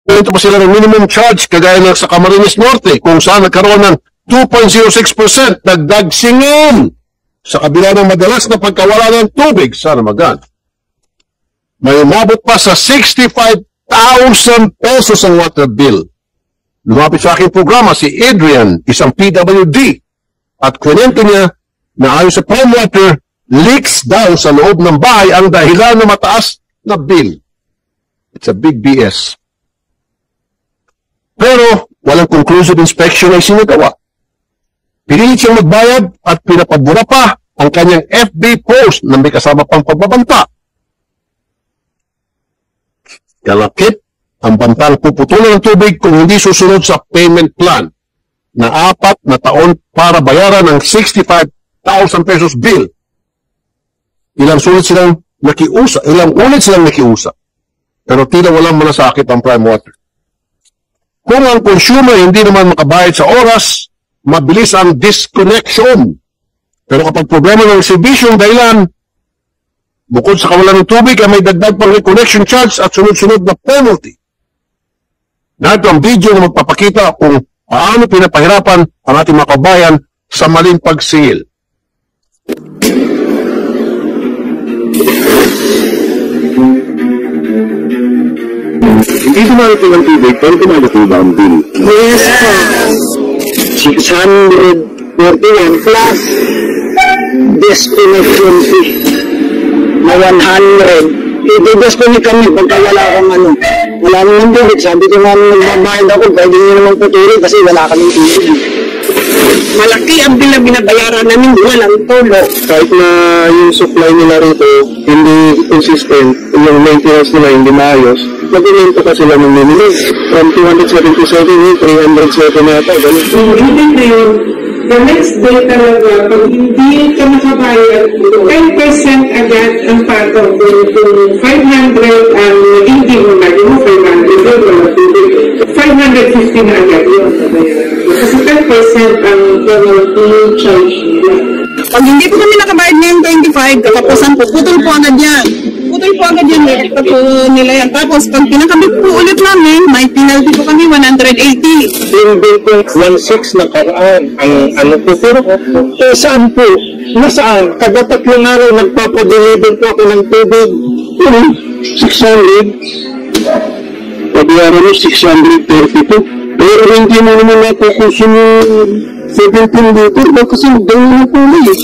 ito pa sila ng minimum charge kagaya ng sa Camarines Norte kung saan nagkaroon ng 2.06% dagdag singil sa kabila ng madalas na pagkawala ng tubig. Sana magan. May umabot pa sa 65,000 pesos ang water bill. Lumapit sa aking programa si Adrian, isang PWD, at kwento niya na ayon sa prime water, leaks daw sa loob ng bahay ang dahilan ng mataas na bill. It's a big BS. Pero walang conclusive inspection ay sinagawa. Pinilit siyang magbayad at pinapabura pa ang kanyang FB post na may kasama pang pagbabanta. Kalakit ang bantang puputulan ng tubig kung hindi susunod sa payment plan na 4 na taon para bayaran ng 65,000 pesos bill. Ilang ulit silang nakiusap. Pero tila walang malasakit ang prime water. Kung ang consumer hindi naman makabayad sa oras, mabilis ang disconnection. Pero kapag problema ng exhibition dahilan, bukod sa kawalan ng tubig ay may dagdag pang reconnection charge at sunod-sunod na penalty. Narito ang video na magpapakita kung paano pinapahirapan ang ating mga kabayan sa maling pagsingil. Hindi dumarating ang tubig, pero dumarating ba ang bill? Yes po. 641 plus disconnection fee na 100. I-disconnect kami pagka wala akong wala naman tubig. Sabi ko nga nagbabayad ako, pwede nyo naman putulin kasi wala kami tubig. Malaki ang bill na binabayaran namin, walang tulo. Kahit na yung supply nila rito hindi consistent, yung maintenance nila hindi maayos, mag-invento pa sila ng minimum. From 277 yun, 307 na ito. Hindi na yun. The next day talaga, pag hindi ka nakabayad, 10% agad ang patong. Kung 500 ang hindi mo na, yung 500 yun, wala tubig. 550 na agad yun. Kasi 10% ang penalty charge nila. Pag hindi po kami nakabayad ngayong 25, katapusan po, putol po agad yan. Putol po agad yan, direkta po nila yan. Tapos pag pinakabit po ulit namin, may penalty po kami 180. Yung bill po 1.6 na karaan, ang po, pero saan po? Nasaan? Kada 3 araw nagpapadeliver po ako ng tubig. 600. Pabiyaran mo 632. Pero hindi mo naman nakukusun yung 17 liter. Kasi gawin na po ulit.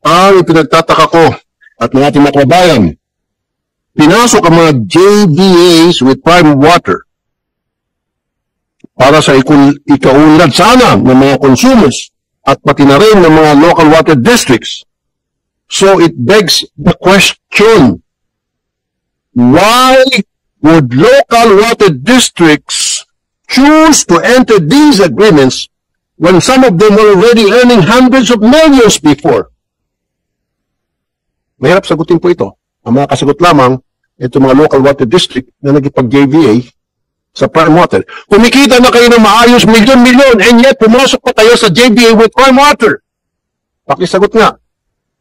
Ang pinagtataka ko at ng ating mga kababayan, pinasok ang mga JVAs with prime water para sa ikaunlad sana ng mga consumers at pati na rin ng mga local water districts. So it begs the question, why would local water districts choose to enter these agreements when some of them were already earning hundreds of millions before? Mahirap sagutin po ito. Ang mga kasagot lamang, ito mga local water district na nagipag-JVA sa prime water. Kumikita na kayo ng maayos milyon-milyon and yet pumasok pa kayo sa JVA with prime water. Pakisagot nga.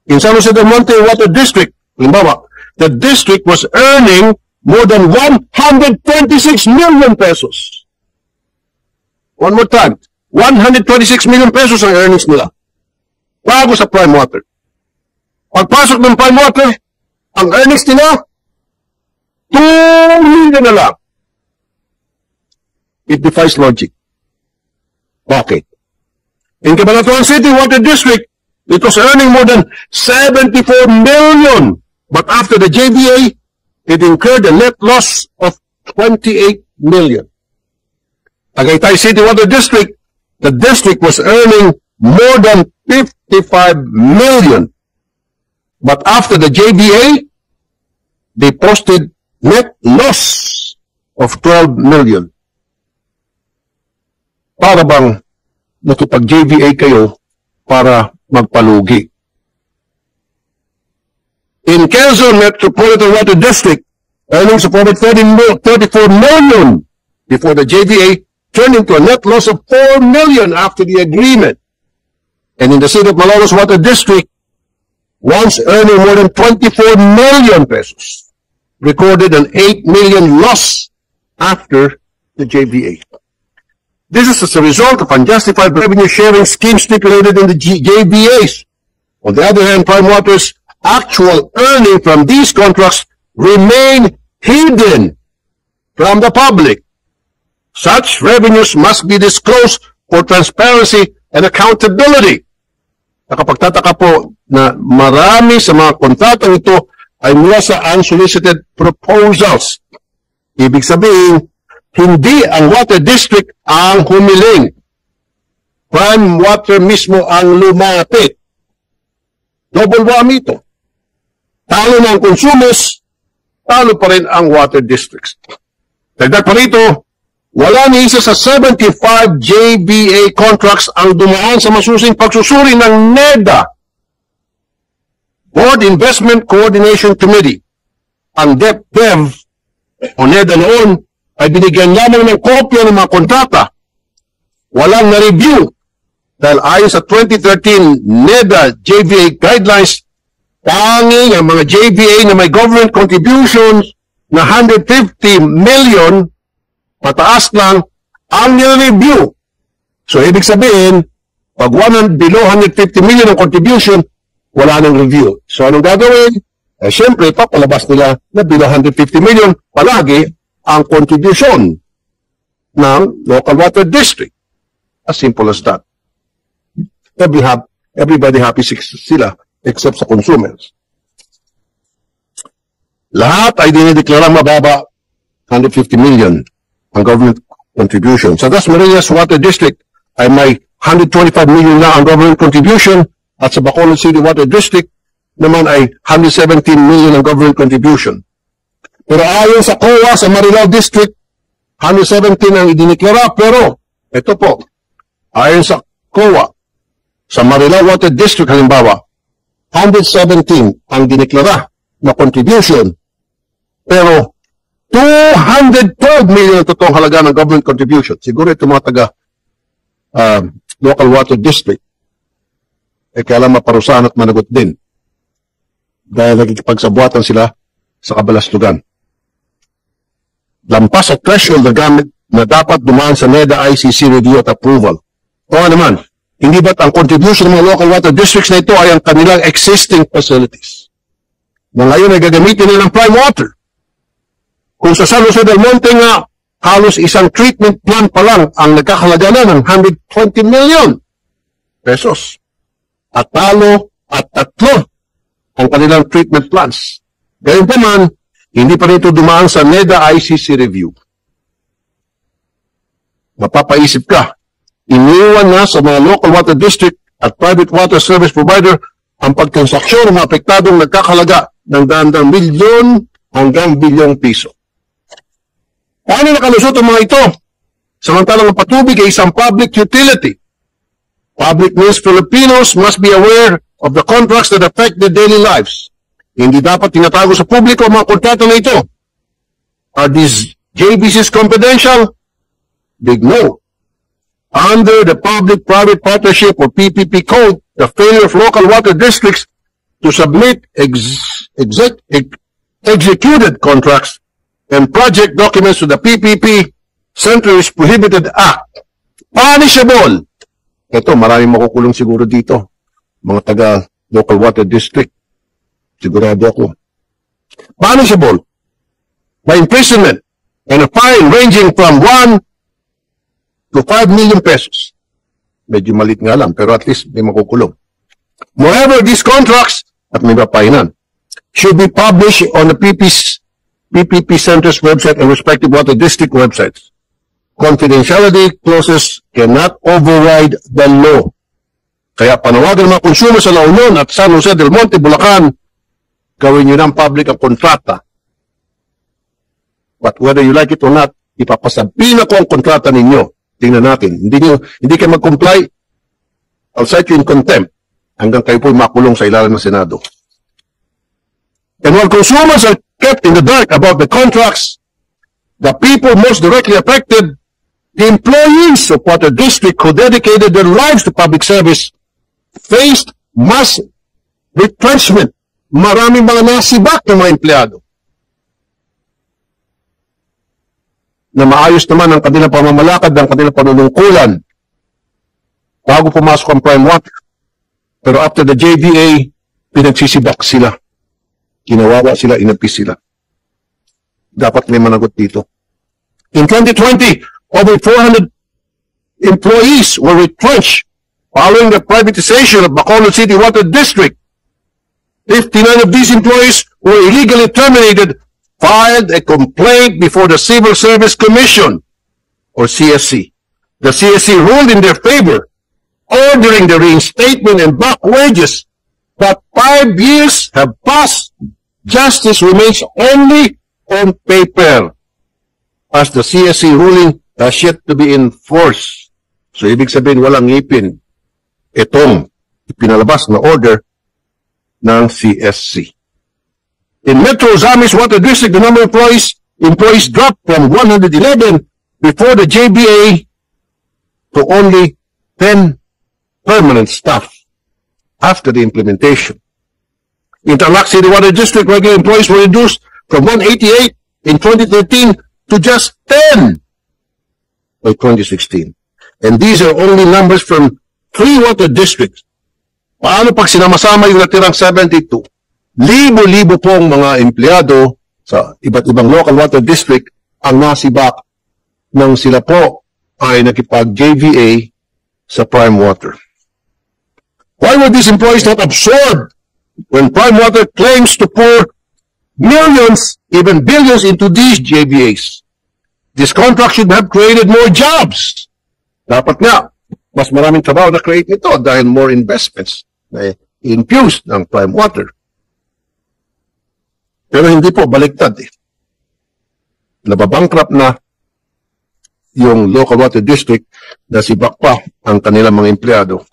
In San Jose del Monte Water District, halimbawa, the district was earning more than 126 million pesos. One more time. 126 million pesos ang earnings nila. Bago sa prime water. Pagpasok ng prime water, ang earnings nila, 2 million na lang. It defies logic. Bakit? In Cabanatuan City Water District, it was earning more than 74 million. But after the JVA, it incurred a net loss of 28 million. Tagaytay City Water District, the district was earning more than 55 million. But after the JVA, they posted net loss of 12 million. Para bang nakipag-JVA kayo para magpalugi? In Quezon Metropolitan Water District, earnings of over 34 million before the JVA turned into a net loss of 4 million after the agreement. And in the city of Malolos Water District, once earning more than 24 million pesos, recorded an 8 million loss after the JVA. This is as a result of unjustified revenue sharing schemes stipulated in the JVAs. On the other hand, Prime Water's actual earning from these contracts remain hidden from the public. Such revenues must be disclosed for transparency and accountability. Nakapagtataka po na marami sa mga kontratang ito ay mula sa unsolicited proposals. Ibig sabihin, hindi ang Water District ang humiling. Prime Water mismo ang lumapit. Double whammy ito. Talo ng consumers, talo pa rin ang Water Districts. Dagdag pa rito, wala ni isa sa 75 JVA contracts ang dumaan sa masusing pagsusuri ng NEDA, Board Investment Coordination Committee. Ang DepDev o NEDA noon ay binigyan lamang ng kopya ng mga kontrata. Walang na-review dahil ayon sa 2013 NEDA JVA guidelines, tanging ang mga JVA na may government contributions na 150 million pataas lang ang nire-review. So, ibig sabihin, pag below 150 million ang contribution, wala nang review. So, anong gagawin? Eh, syempre, papalabas nila na below 150 million palagi ang contribution ng local water district. As simple as that. Everybody happy sila except sa consumers. Lahat ay dinideklara mababa 150 million ang government contribution. Sa Dasmariñas Water District ay may 125 million na ang government contribution at sa Bacolod City Water District naman ay 117 million ang government contribution. Pero ayon sa COA sa Marilao District, 117 ang idineklara, pero ito po, ayon sa COA sa Marilao Water District halimbawa, 117 ang dineklara na contribution, pero 212 million ang totoong halaga ng government contribution. Siguro ito mga taga local water district. Eh kaya lang maparusahan at managot din. Dahil nagkikipagsabuatan sila sa kabalastugan. Lampas sa threshold na gamit na dapat dumaan sa NEDA ICC review at approval. O naman, hindi ba't ang contribution ng mga local water districts na ito ay ang kanilang existing facilities? Na ngayon ay gagamitin nilang Prime Water. Kung sa San Jose del Monte nga, halos isang treatment plan pa lang ang nagkakalaga na ng 120 million pesos. At talo at tatlo ang kanilang treatment plans. Gayun pa man, hindi pa rito dumaan sa NEDA ICC review. Mapapaisip ka, iniwan na sa mga local water district at private water service provider ang pagtransaksyon ng mga apektadong nagkakalaga ng daan-daang milyon hanggang bilyong piso. Paano nakalusot ang mga ito? Samantalang ang patubig ay isang public utility. Public means Filipinos must be aware of the contracts that affect their daily lives. Hindi dapat tinatago sa publiko ang mga kontrata na ito. Are these JVCs confidential? Big no. Under the Public-Private Partnership or PPP Code, the failure of local water districts to submit executed contracts and project documents to the PPP Centuries Prohibited Act. Punishable! Ito, maraming makukulong siguro dito. Mga taga local water district. Sigurado ako. Punishable by imprisonment and a fine ranging from 1 to 5 million pesos. Medyo malit nga lang, pero at least may makukulong. Moreover, these contracts, at may papainan, should be published on the PPP Center's website and respective water district websites. Confidentiality clauses cannot override the law. Kaya panawagan ng mga consumer sa La Union at San Jose del Monte, Bulacan, gawin nyo ng public ang kontrata. But whether you like it or not, ipapasabi na ko ang kontrata ninyo. Tingnan natin. Hindi kayo mag-comply, I'll cite you in contempt hanggang kayo po'y makulong sa ilalim ng Senado. And while consumers are kept in the dark about the contracts, the people most directly affected, the employees of Water District who dedicated their lives to public service, faced mass retrenchment. Maraming mga nasibak ng mga empleyado na maayos naman ang kanilang pamamalakad, ng kanilang panunungkulan bago pumasok ang prime water. Pero after the JVA, pinagsisibak sila. Kinawawa sila, inapis sila. Dapat may managot dito. In 2020, over 400 employees were retrenched following the privatization of Bacolod City Water District. 59 of these employees were illegally terminated, filed a complaint before the Civil Service Commission, or CSC. The CSC ruled in their favor, ordering the reinstatement and back wages. But 5 years have passed. Justice remains only on paper, as the CSC ruling has yet to be enforced. So, ibig sabihin, walang ngipin itong pinalabas na order ng CSC. In Metro Zamis Water District, the number of employees dropped from 111 before the JBA to only 10 permanent staff after the implementation. In Tarlac City Water District, regular employees were reduced from 188 in 2013 to just 10 by 2016. And these are only numbers from 3 water districts. Paano pag sinama-sama yung natirang 72? Libo-libo pong mga empleyado sa iba't ibang local water district ang nasibak nang sila po ay nakipag-JVA sa prime water. Why were these employees not absorbed when prime water claims to pour millions, even billions into these JVAs? This contract should have created more jobs. Dapat nga, mas maraming trabaho na create nito dahil more investments na infused ng prime water. Pero hindi po, baliktad eh. Nababankrupt na yung local water district na sibak pa ang kanilang mga empleyado.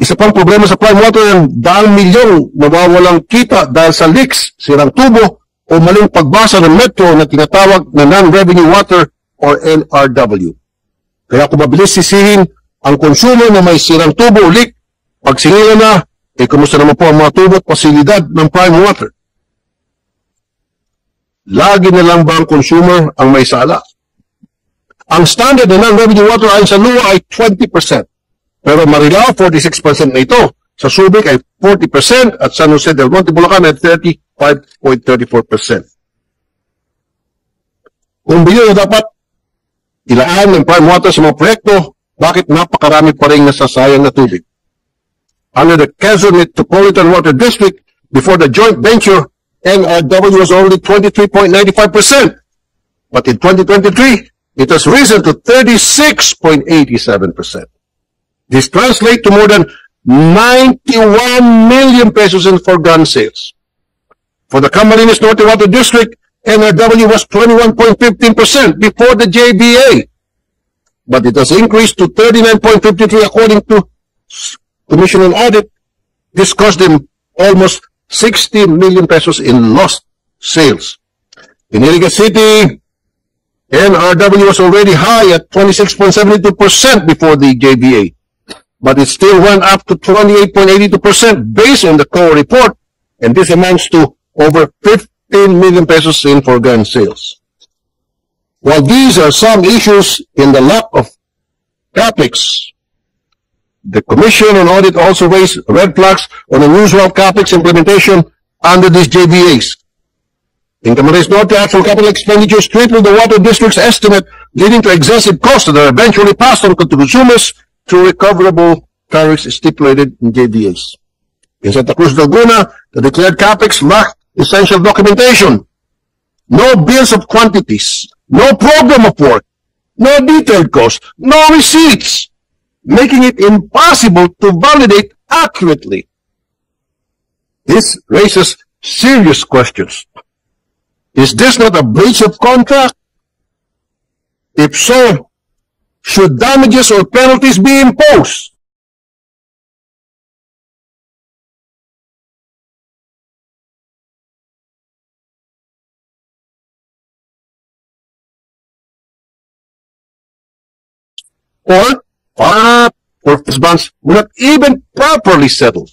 Isa pang problema sa prime water ang daang milyong nawawalang kita dahil sa leaks, sirang tubo o maling pagbasa ng metro na tinatawag na non-revenue water or NRW. Kaya kung mabilis sisihin ang consumer na may sirang tubo o leak, pag sinila na, kumusta naman po ang mga tubo at pasilidad ng prime water? Lagi na lang ba ang consumer ang may sala? Ang standard na non-revenue water ayon sa LUA ay 20%. Pero Marilao, 46% na ito. Sa Subic ay 40% at San Jose del Monte, Bulacan ay 35.34%. Kung bilyon na dapat ilaan ng prime water sa mga proyekto, bakit napakarami pa rin nasasayang na tubig? Under the Quezon Metropolitan Water District, before the joint venture, NRW was only 23.95%. But in 2023, it has risen to 36.87%. This translates to more than 91 million pesos in foregone sales. For the Camarines Norte Water District, NRW was 21.15% before the JBA. But it has increased to 39.53% according to Commission on Audit. This cost them almost 60 million pesos in lost sales. In Iligan City, NRW was already high at 26.72% before the JBA. But it still went up to 28.82% based on the COA report, and this amounts to over 15 million pesos in foregone sales. While these are some issues in the lack of CAPEX, the Commission on Audit also raised red flags on unusual CAPEX implementation under these JVAs. In Camarines Norte, actual capital expenditures tripled the water district's estimate, leading to excessive costs that are eventually passed on to consumers through recoverable tariffs stipulated in JVAs. In Santa Cruz, Laguna, the declared CAPEX lacked essential documentation. No bills of quantities, no program of work, no detailed costs, no receipts, making it impossible to validate accurately. This raises serious questions. Is this not a breach of contract? If so, should damages or penalties be imposed? Or bonds were not even properly settled.